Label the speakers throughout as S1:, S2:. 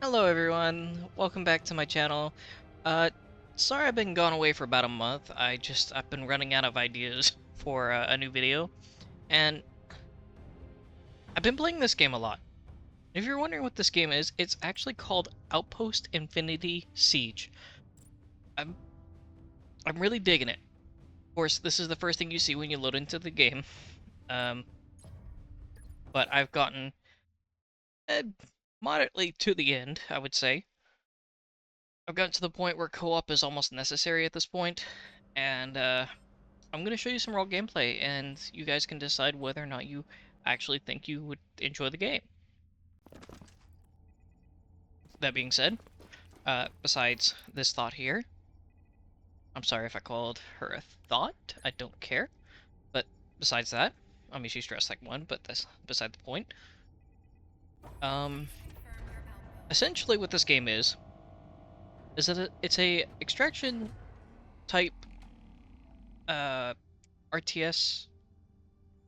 S1: Hello everyone, welcome back to my channel. Uh, Sorry I've been gone away for about a month. I've been running out of ideas for a new video, and I've been playing this game a lot. If you're wondering what this game is, it's actually called Outpost Infinity Siege. I'm I'm really digging it. Of course, this is the first thing you see when you load into the game. Um, but I've gotten uh, moderately to the end, I would say. I've gotten to the point where co-op is almost necessary at this point, and I'm going to show you some raw gameplay, and you guys can decide whether or not you actually think you would enjoy the game. That being said, besides this thought here, I'm sorry if I called her a thought, I don't care. But besides that, I mean, she's dressed like one, but that's beside the point. Um, Essentially what this game is that it's a extraction type, uh, RTS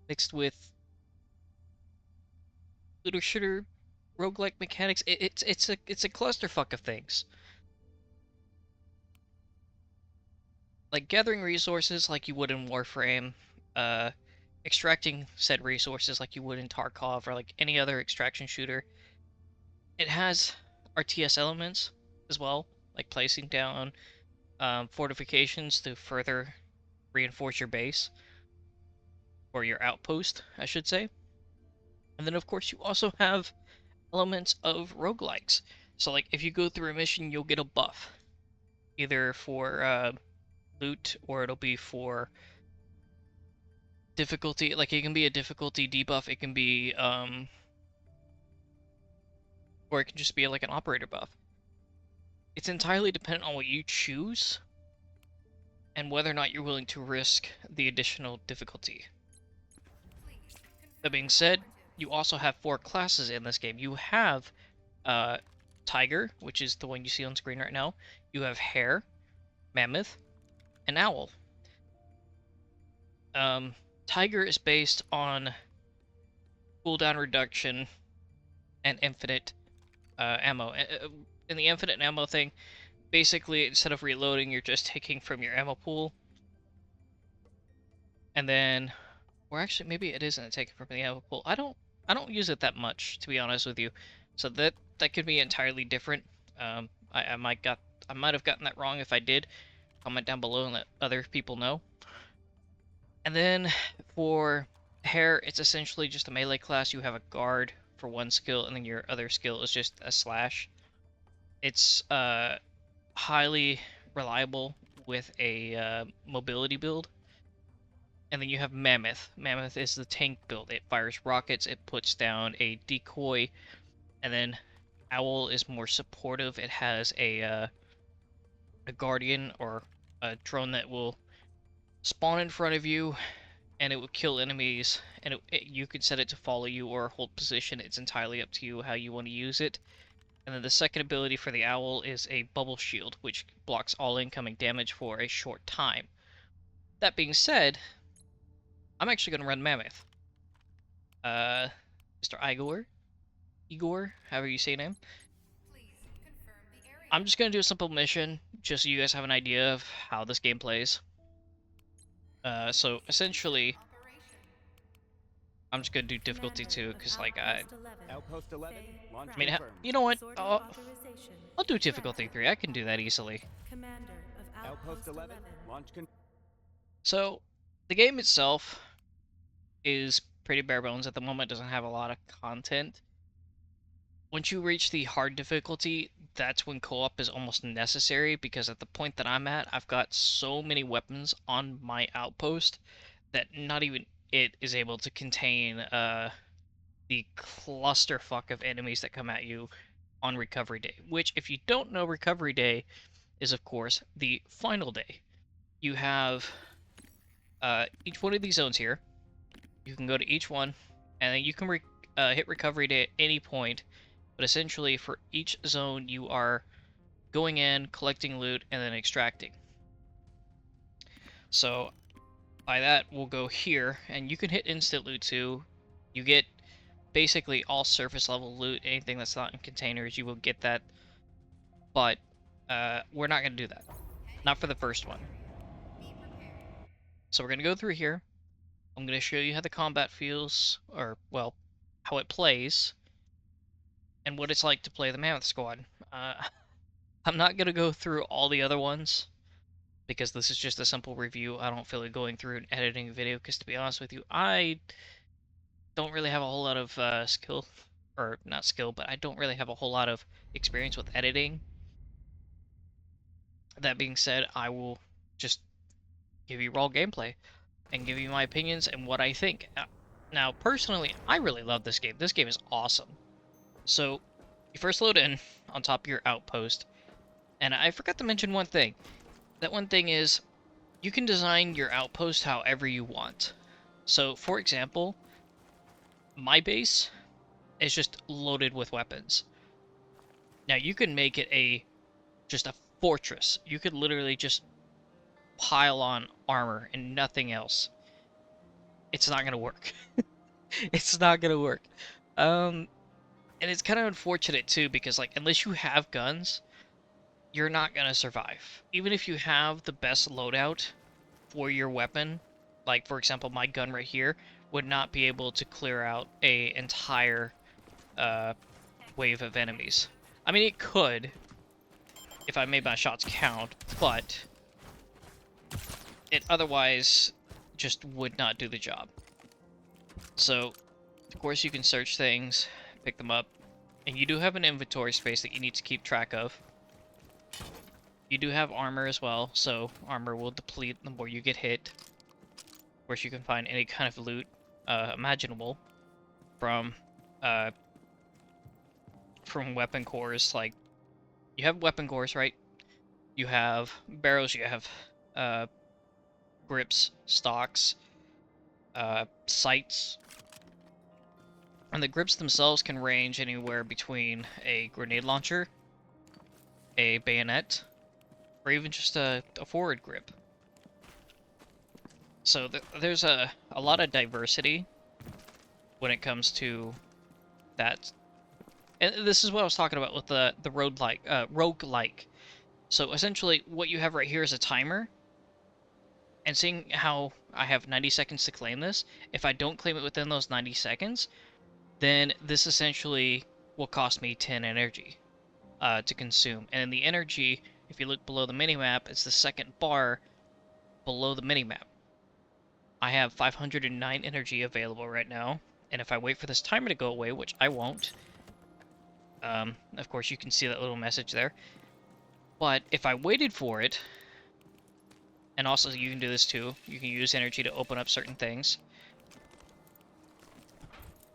S1: mixed with looter shooter roguelike mechanics. It's a clusterfuck of things. Like gathering resources like you would in Warframe, uh, extracting said resources like you would in Tarkov or like any other extraction shooter. It has RTS elements as well, like placing down fortifications to further reinforce your base, or your outpost, I should say. And then, of course, you also have elements of roguelikes. So, like, if you go through a mission, you'll get a buff, either for loot or it'll be for difficulty. Like, it can be a difficulty debuff, it can be, or it can just be like an operator buff. It's entirely dependent on what you choose and whether or not you're willing to risk the additional difficulty. That being said, you also have 4 classes in this game. You have uh, Tiger, which is the one you see on screen right now. You have Hare, Mammoth, and Owl. Tiger is based on cooldown reduction and infinite ammo. In the infinite ammo thing, basically instead of reloading, you're just taking from your ammo pool, and then, or actually maybe it isn't taken from the ammo pool. I don't use it that much, to be honest with you, so that could be entirely different. I might have gotten that wrong. If I did, comment down below and let other people know. And then for Hare, it's essentially just a melee class. You have a guard for one skill, and then your other skill is just a slash. It's highly reliable with a mobility build. And then you have Mammoth. Mammoth is the tank build. It fires rockets, it puts down a decoy, and then Owl is more supportive. It has a guardian, or a drone that will spawn in front of you, and it will kill enemies, and you can set it to follow you or hold position. It's entirely up to you how you want to use it. And then the second ability for the Owl is a bubble shield, which blocks all incoming damage for a short time. That being said, I'm actually going to run Mammoth. Mr. Igor, however you say your name. I'm just going to do a simple mission, just so you guys have an idea of how this game plays. So essentially, I'm just going to do difficulty 2, because like,
S2: Outpost 11, launch
S1: I mean,
S2: confirmed.
S1: you know what? I'll do difficulty 3. I can do that easily.
S2: Outpost 11, launch confirmed.
S1: So, the game itself is pretty bare bones at the moment, doesn't have a lot of content. Once you reach the hard difficulty, that's when co-op is almost necessary, because at the point that I'm at, I've got so many weapons on my outpost that not even it is able to contain the clusterfuck of enemies that come at you on recovery day. Which, if you don't know, recovery day is, of course, the final day. You have each one of these zones here. You can go to each one, and then you can hit recovery day at any point. But essentially, for each zone, you are going in, collecting loot, and then extracting. So, by that, we'll go here, and you can hit instant loot too. You get basically all surface level loot, anything that's not in containers, you will get that. But we're not going to do that. Not for the first one. So we're going to go through here. I'm going to show you how the combat feels, or, well, how it plays, and what it's like to play the Mammoth Squad. I'm not going to go through all the other ones, because this is just a simple review. I don't feel like going through and editing a video, because to be honest with you, I don't really have a whole lot of skill, or not skill, but I don't really have a whole lot of experience with editing. That being said, I will just give you raw gameplay and give you my opinions and what I think. Now, personally, I really love this game. This game is awesome. So, you first load in on top of your outpost, and I forgot to mention one thing. That one thing is, you can design your outpost however you want. So, for example, my base is just loaded with weapons. Now, you can make it just a fortress. You could literally just pile on armor and nothing else. It's not gonna work. It's not gonna work. And it's kind of unfortunate too, because like unless you have guns, you're not gonna survive. Even if you have the best loadout for your weapon, like for example my gun right here, would not be able to clear out a entire wave of enemies. I mean, it could, if I made my shots count, but it otherwise just would not do the job. So, of course, you can search things, pick them up, and you do have an inventory space that you need to keep track of. You do have armor as well, so armor will deplete the more you get hit. Of course, you can find any kind of loot imaginable from weapon cores. Like, you have weapon cores, right? You have barrels, you have grips, stocks, sights. And the grips themselves can range anywhere between a grenade launcher, a bayonet, or even just a forward grip. So there's a lot of diversity when it comes to that. And this is what I was talking about with the roguelike. So essentially what you have right here is a timer. And seeing how I have 90 seconds to claim this, if I don't claim it within those 90 seconds, then this essentially will cost me 10 energy to consume. And the energy, if you look below the minimap, it's the second bar below the minimap. I have 509 energy available right now, and if I wait for this timer to go away, which I won't, of course you can see that little message there, but if I waited for it, and also you can do this too, you can use energy to open up certain things,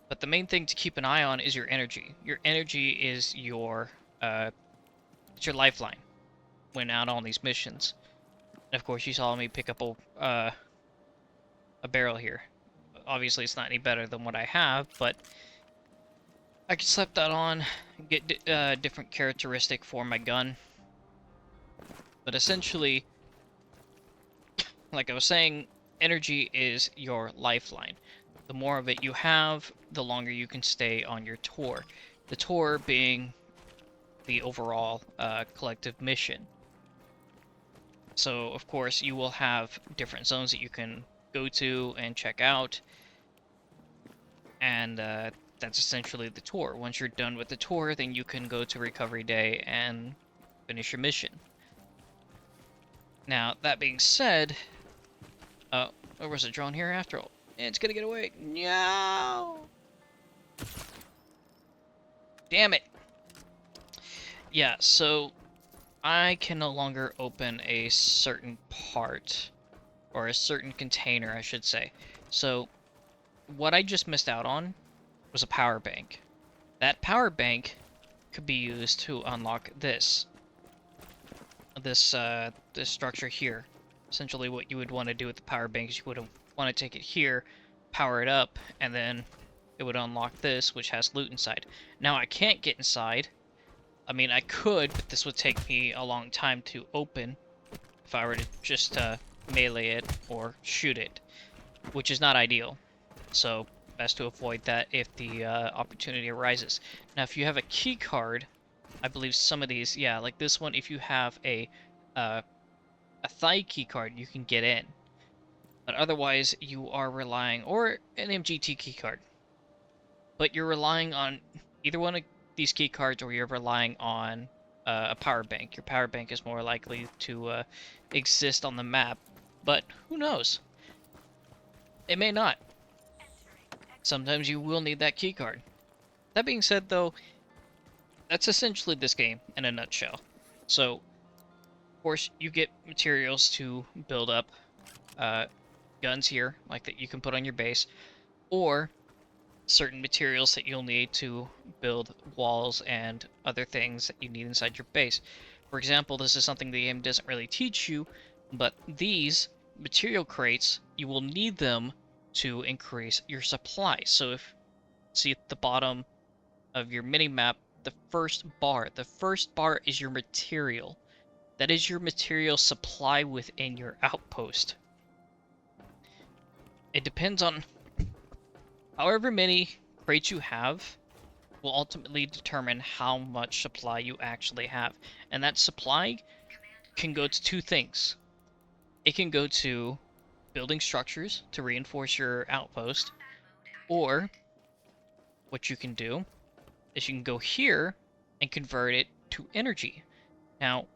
S1: but the main thing to keep an eye on is your energy. Your energy is it's your lifeline when out on these missions. And of course, you saw me pick up a barrel here. Obviously, it's not any better than what I have, but I can slap that on, get different characteristic for my gun. But essentially, like I was saying, energy is your lifeline. The more of it you have, the longer you can stay on your tour. The tour being the overall collective mission. So, of course, you will have different zones that you can go to and check out. And that's essentially the tour. Once you're done with the tour, then you can go to Recovery Day and finish your mission. Now, that being said, there was a drone here after all. It's gonna get away. No! Damn it! Yeah, so I can no longer open a certain part, or a certain container, I should say. So, what I just missed out on was a power bank. That power bank could be used to unlock this structure here. Essentially, what you would want to do with the power bank is you would want to take it here, power it up, and then it would unlock this, which has loot inside. Now, I can't get inside. I mean, I could, but this would take me a long time to open if I were to just melee it or shoot it, which is not ideal. So, best to avoid that if the opportunity arises. Now, if you have a key card, I believe some of these, yeah, like this one, if you have uh, a thigh key card, you can get in. But otherwise, you are relying, or an MGT key card, but you're relying on either one of these key cards, or you're relying on a power bank. Your power bank is more likely to exist on the map, but who knows? It may not. Sometimes you will need that key card. That being said, though, that's essentially this game in a nutshell. So, of course, you get materials to build up guns here, like that you can put on your base, or certain materials that you'll need to build walls and other things that you need inside your base. For example, this is something the game doesn't really teach you, but these material crates, you will need them to increase your supply. So if see at the bottom of your mini map, the first bar is your material. That is your material supply within your outpost. It depends on however many crates you have will ultimately determine how much supply you actually have. And that supply can go to two things. It can go to building structures to reinforce your outpost, or what you can do is you can go here and convert it to energy. Now,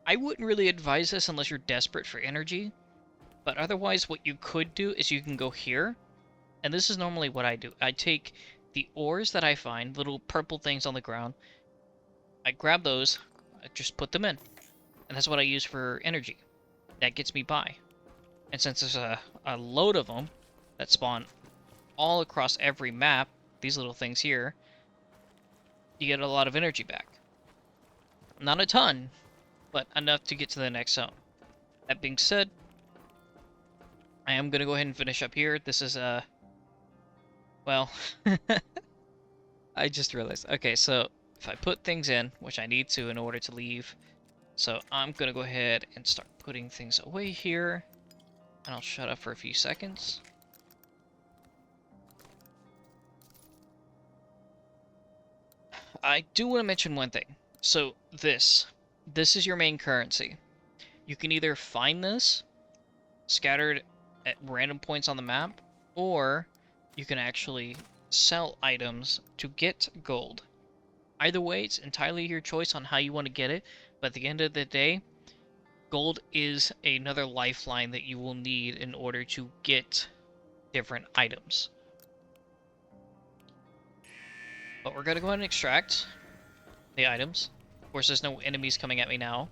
S1: I wouldn't really advise this unless you're desperate for energy, but otherwise what you could do is you can go here, and this is normally what I do. I take the ores that I find, little purple things on the ground, I grab those, I just put them in, and that's what I use for energy. That gets me by. And since there's a load of them that spawn all across every map, these little things here, you get a lot of energy back. Not a ton, but enough to get to the next zone. That being said, I am going to go ahead and finish up here. This is well, I just realized. Okay, so if I put things in, which I need to in order to leave, so I'm going to go ahead and start putting things away here, and I'll shut up for a few seconds. I do want to mention one thing. So this is your main currency. You can either find this scattered at random points on the map, or you can actually sell items to get gold. Either way, it's entirely your choice on how you want to get it, but at the end of the day, gold is another lifeline that you will need in order to get different items. But we're going to go ahead and extract the items. Of course, there's no enemies coming at me now.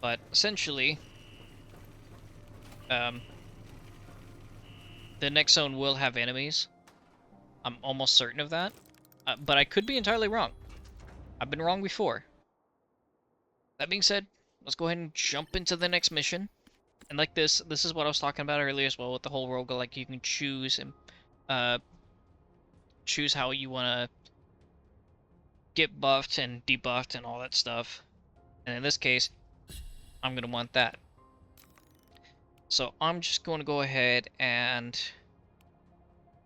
S1: But essentially, the next zone will have enemies. I'm almost certain of that. But I could be entirely wrong. I've been wrong before. That being said, let's go ahead and jump into the next mission. And like this is what I was talking about earlier as well with the whole roguelike. You can choose and choose how you want to get buffed and debuffed and all that stuff. And in this case, I'm going to want that. So I'm just going to go ahead and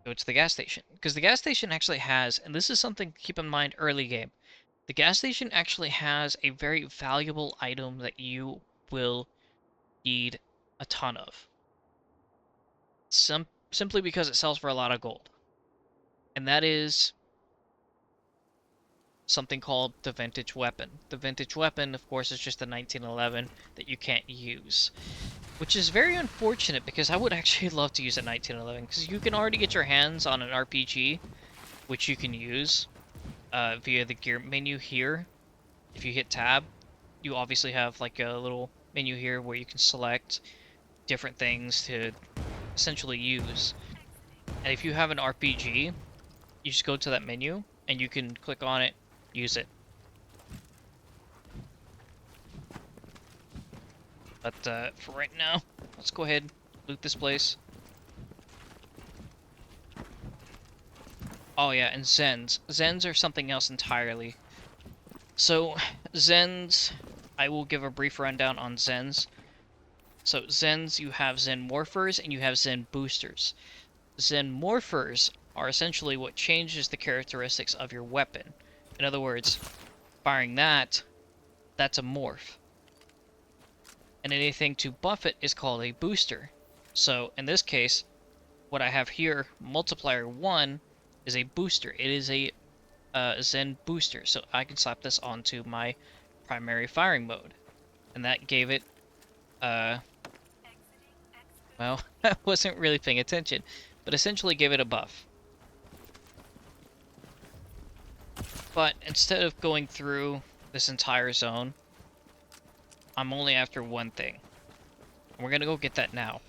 S1: go to the gas station. Because the gas station actually has, and this is something to keep in mind early game, the gas station actually has a very valuable item that you will need a ton of. Simply because it sells for a lot of gold. And that is something called the vintage weapon. The vintage weapon, of course, is just a 1911 that you can't use. Which is very unfortunate because I would actually love to use a 1911 because you can already get your hands on an RPG, which you can use via the gear menu here. If you hit tab, you obviously have like a little menu here where you can select different things to essentially use. And if you have an RPG, you just go to that menu and you can click on it, use it. But for right now, let's go ahead and loot this place. Oh yeah, and Zens. Zens are something else entirely. So, Zens, I will give a brief rundown on Zens. So, Zens, you have Zen Morphers and you have Zen Boosters. Xenomorphers are essentially what changes the characteristics of your weapon. In other words, firing that's a morph. And anything to buff it is called a booster. So in this case, what I have here, multiplier 1, is a booster. It is a Zen booster, so I can slap this onto my primary firing mode. And that gave it, well, I wasn't really paying attention, but essentially gave it a buff. But instead of going through this entire zone, I'm only after one thing. And we're gonna go get that now.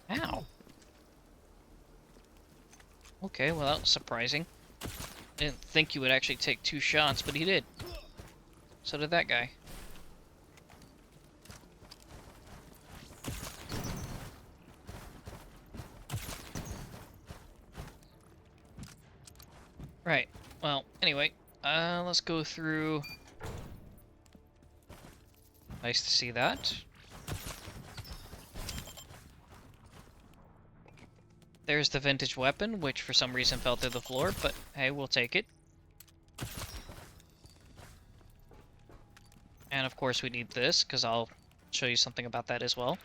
S1: Ow. Okay, well that was surprising. Didn't think he would actually take 2 shots, but he did. So did that guy. Right. Well, anyway, let's go through. Nice to see that. There's the vintage weapon, which for some reason fell through the floor, but hey, we'll take it. And of course we need this, because I'll show you something about that as well.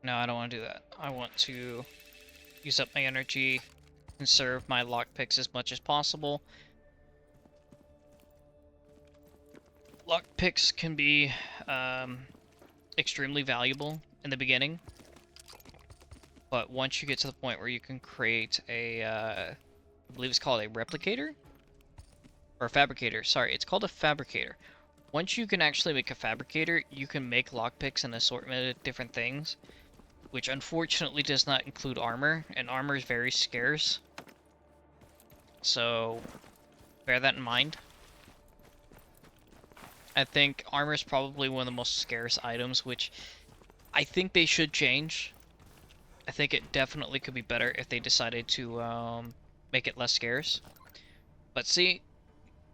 S1: No, I don't want to do that. I want to use up my energy, conserve my lockpicks as much as possible. Lockpicks can be extremely valuable in the beginning, but once you get to the point where you can create a, I believe it's called a replicator? Or a fabricator, sorry, it's called a fabricator. Once you can actually make a fabricator, you can make lockpicks and assortment of different things, which unfortunately does not include armor, and armor is very scarce. So, bear that in mind. I think armor is probably one of the most scarce items, which I think they should change. I think it definitely could be better if they decided to make it less scarce. But see,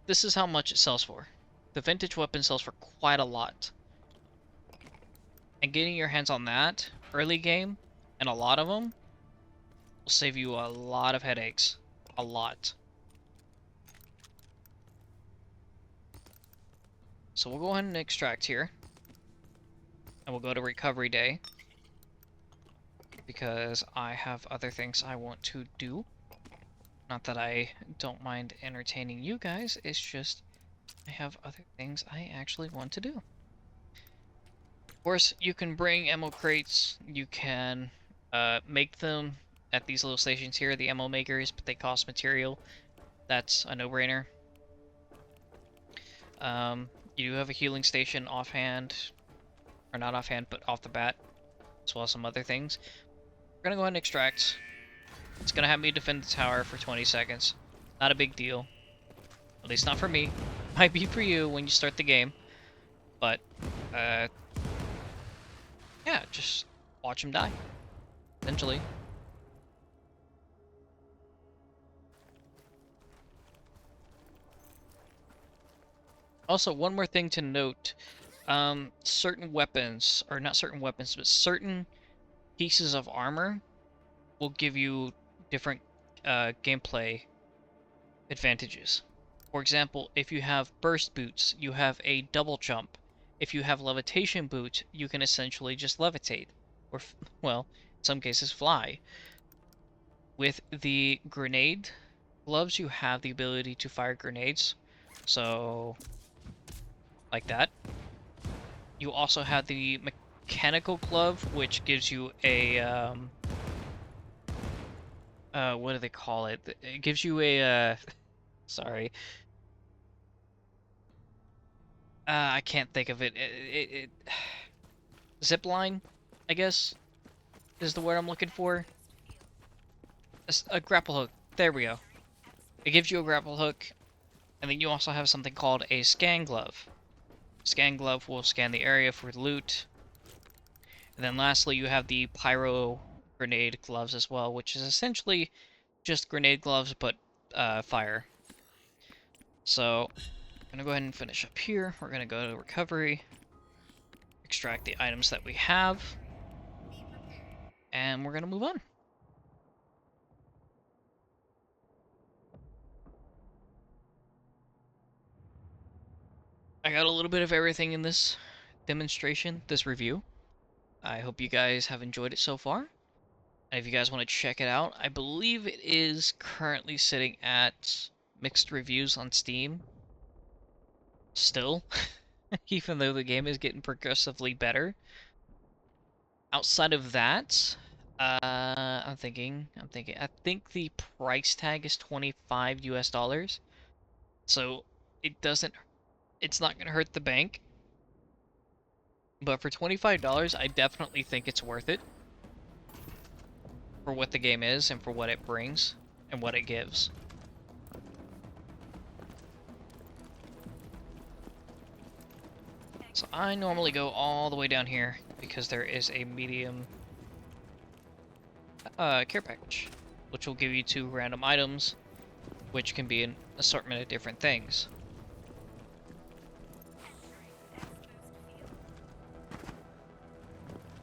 S1: this is how much it sells for. The vintage weapon sells for quite a lot. And getting your hands on that early game, and a lot of them, will save you a lot of headaches. A lot. So we'll go ahead and extract here. And we'll go to recovery day. Because I have other things I want to do. Not that I don't mind entertaining you guys, it's just I have other things I actually want to do. Of course, you can bring ammo crates, you can make them at these little stations here, the ammo makers, but they cost material. That's a no-brainer. You do have a healing station offhand, or not offhand, but off the bat, as well as some other things. We're gonna go ahead and extract. It's gonna have me defend the tower for 20 seconds. Not a big deal. At least not for me. Might be for you when you start the game. But, yeah, just watch him die. Essentially. Also, one more thing to note. Certain weapons, or not certain weapons, but certain pieces of armor will give you different gameplay advantages. For example, if you have burst boots, you have a double jump. If you have levitation boots, you can essentially just levitate. Or, well, in some cases fly. With the grenade gloves, you have the ability to fire grenades. So, like that. You also have the mechanical glove, which gives you a, what do they call it? It gives you a, sorry. I can't think of it. Zip line, I guess, is the word I'm looking for. A grapple hook. There we go. It gives you a grapple hook, and then you also have something called a scan glove. Scan glove will scan the area for loot. And then lastly, you have the pyro grenade gloves as well, which is essentially just grenade gloves, but fire. So, I'm gonna go ahead and finish up here. We're gonna go to recovery, extract the items that we have, and we're gonna move on. I got a little bit of everything in this demonstration, this review. I hope you guys have enjoyed it so far. And if you guys want to check it out, I believe it is currently sitting at mixed reviews on Steam. Still, even though the game is getting progressively better. Outside of that, I'm thinking. I think the price tag is 25 US dollars. So it's not gonna hurt the bank. But for $25, I definitely think it's worth it for what the game is and for what it brings and what it gives. So I normally go all the way down here because there is a medium care package, which will give you 2 random items, which can be an assortment of different things.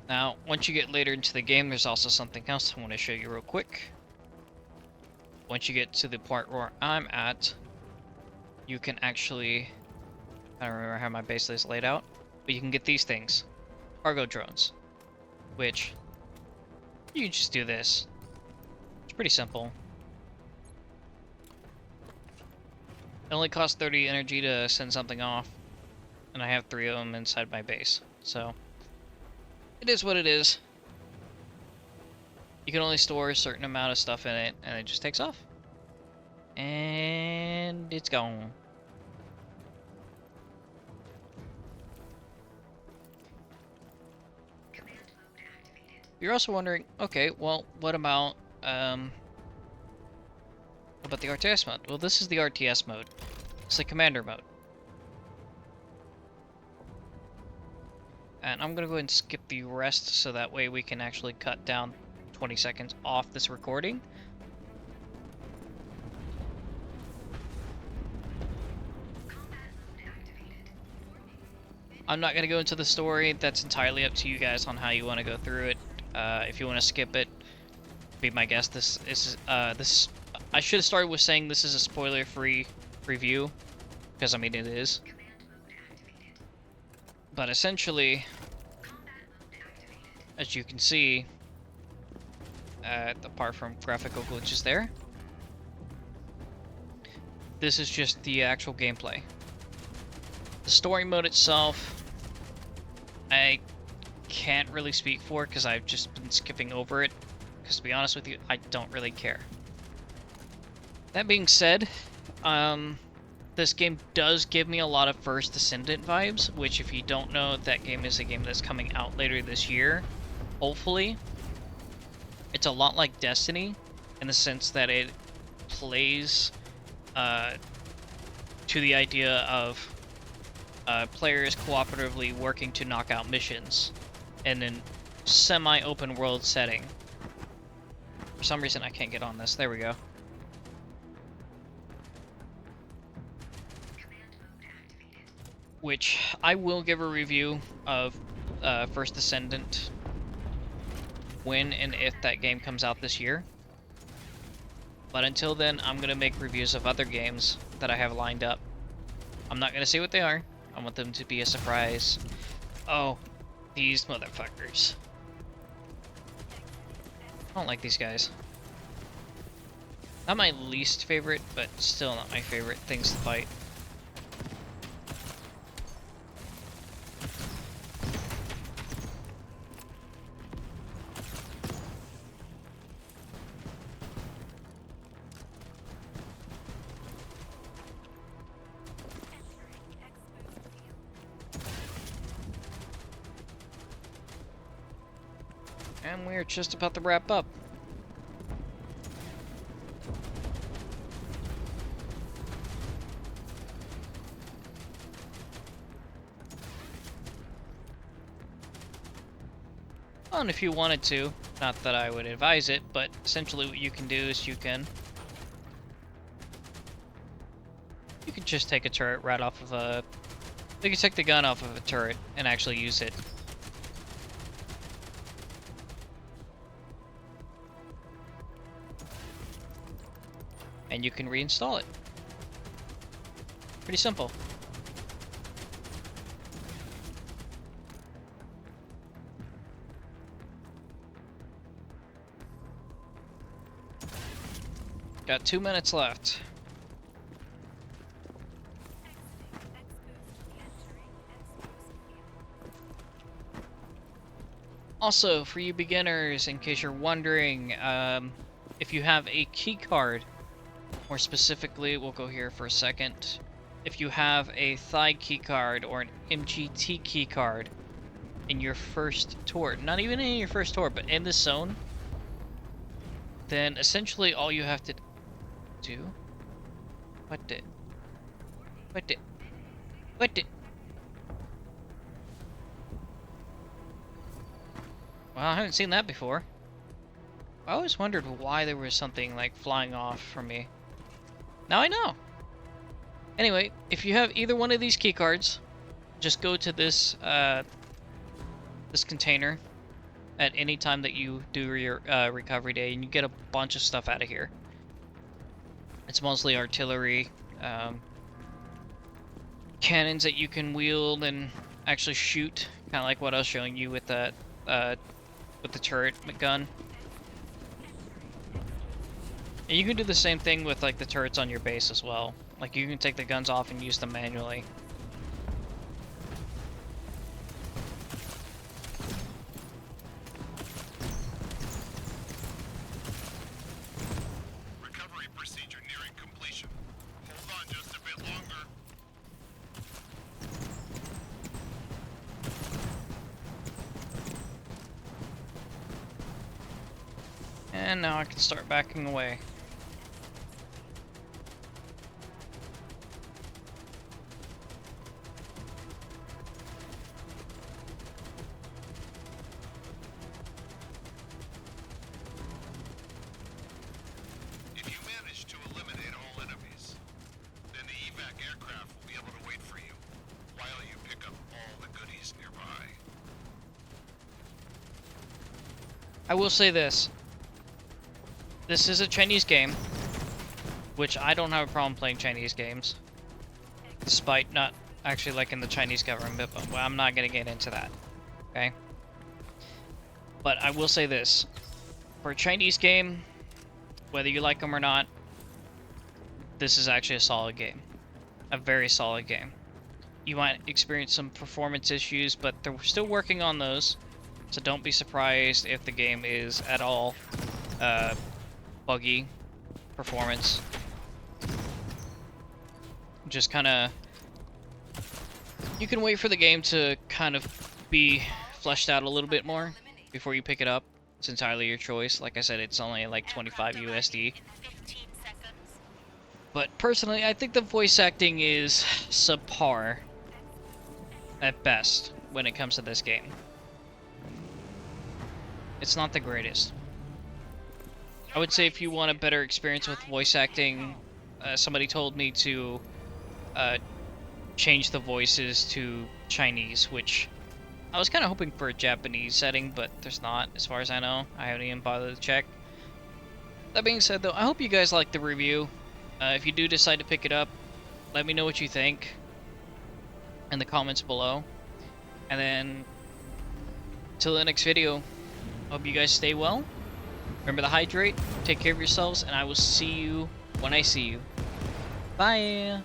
S1: Now, once you get later into the game, there's also something else I want to show you real quick. Once you get to the part where I'm at, you can actually, I don't remember how my base is laid out, but you can get these things. Cargo drones, which you can just do this. It's pretty simple. It only costs 30 energy to send something off, and I have 3 of them inside my base, so it is what it is. You can only store a certain amount of stuff in it, and it just takes off. And it's gone. You're also wondering, okay, well, what about the RTS mode? Well, this is the RTS mode. It's the commander mode. And I'm gonna go ahead and skip the rest so that way we can actually cut down 20 seconds off this recording. I'm not gonna go into the story. That's entirely up to you guys on how you want to go through it. If you want to skip it, be my guest. This I should have started with saying this is a spoiler-free review, because I mean it is. But essentially, as you can see, apart from graphical glitches there, this is just the actual gameplay. The story mode itself, I can't really speak for because I've just been skipping over it, because to be honest with you, I don't really care. That being said, this game does give me a lot of First Descendant vibes, which if you don't know, that game is a game that's coming out later this year, hopefully. It's a lot like Destiny, in the sense that it plays to the idea of players cooperatively working to knock out missions in a semi-open world setting. For some reason I can't get on this. There we go. Which I will give a review of First Descendant when and if that game comes out this year. But until then, I'm going to make reviews of other games that I have lined up. I'm not going to say what they are. I want them to be a surprise. Oh, these motherfuckers. I don't like these guys. Not my least favorite, but still not my favorite things to fight. And we're just about to wrap up. Well, and if you wanted to, not that I would advise it, but essentially what you can do is you can just take a turret right off of a. You can take the gun off of a turret and actually use it. And you can reinstall it. Pretty simple. Got 2 minutes left. Also, for you beginners, in case you're wondering, if you have a key card, more specifically, we'll go here for a second. If you have a Thigh key card or an MGT key card in your first tour, not even in your first tour, but in this zone, then essentially all you have to do. What did? Well, I haven't seen that before. I always wondered why there was something like flying off from me. Now I know. Anyway, if you have either one of these key cards, just go to this this container at any time that you do your recovery day, and you get a bunch of stuff out of here. It's mostly artillery, cannons that you can wield and actually shoot, kind of like what I was showing you with that with the turret gun. And you can do the same thing with like the turrets on your base as well. Like you can take the guns off and use them manually.
S3: Recovery procedure nearing completion. Hold on just a bit longer.
S1: And now I can start backing away.
S3: If you manage to eliminate all enemies, then the evac aircraft will be able to wait for you while you pick up all the goodies nearby.
S1: I will say this. This is a Chinese game, which I don't have a problem playing Chinese games, despite not actually liking the Chinese government, but well, I'm not going to get into that, okay? But I will say this. For a Chinese game, whether you like them or not, this is actually a solid game. A very solid game. You might experience some performance issues, but they're still working on those, so don't be surprised if the game is at all buggy performance. Just kind of, you can wait for the game to kind of be fleshed out a little bit more before you pick it up. It's entirely your choice. Like I said, it's only like 25 USD. But personally, I think the voice acting is subpar at best when it comes to this game. It's not the greatest. I would say if you want a better experience with voice acting, somebody told me to change the voices to Chinese, which I was kind of hoping for a Japanese setting, but there's not, as far as I know. I haven't even bothered to check. That being said, though, I hope you guys liked the review. If you do decide to pick it up, let me know what you think in the comments below. And then, till the next video, hope you guys stay well. Remember to hydrate, take care of yourselves, and I will see you when I see you. Bye!